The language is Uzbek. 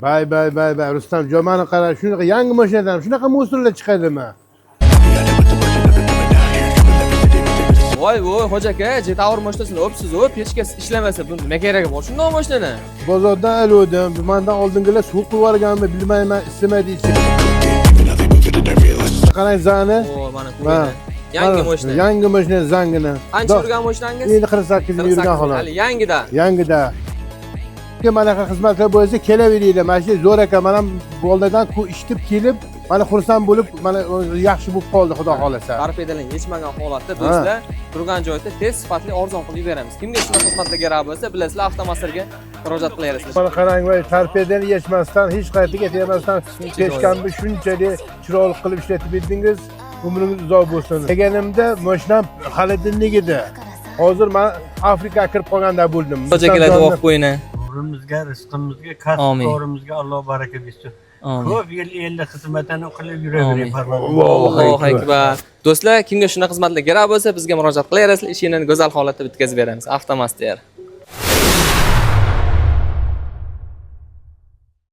Bay Rustam jomani qara, shunaqa yangi mashinadan shunaqa musullar chiqadimi? Voy xo'ja aka, jetavr mashinasini o'psiz, pechkasi ishlamasa bu nima keragi bor shunday mashinani? Bozordan oldim. Mandan oldingilar suv qilib yuborganmi, bilmayman, istamadi ichib. Qarang zani. Mana ko'rdi. Yangi mashina. Yangi mashina zangini. Qancha yurgan mashinangiz? Endi 48 ming yurgan xolos. Hali yangida. Yangida. Mana xizmatlar bo'lsa kelaveringlar. Mana shu zo'r aka, mana boldadan ishtib kelib, mana xursand bo'lib, mana yaxshi bo'lib qoldi, xudo xolasa. Torpedaning yechmagan holatda do'stlar, turgan joyda tez, sifatli, arzon qilib beramiz. Kimga shunaqa xizmatlar kerak bo'lsa, bilasizlar, avtomaslarga murojaat qilaverasiz. Mana qarang, voy torpedani yechmasdan, hech qayerga tegmasdan pechkamni shunchalik chiroyli qilib ishlatib berdingiz. Umringiz uzoq bo'lsin. Deganimda mashinam hali dinligida. Hozir men Afrikaga kirib qolganda bo'ldim. Xo'ja keladi o'qib qo'yini. Umrimizga, rizqimizga, kasb-korimizga Alloh baraka bersin. Ko'p yil elda xizmatini qilib yuravering. Allohu akbar. Do'stlar, kimga shunaqa xizmatlar kerak bo'lsa, bizga murojaat qilaverasizlar, ishini go'zal holatda bitkazib beramiz. Avtomaster.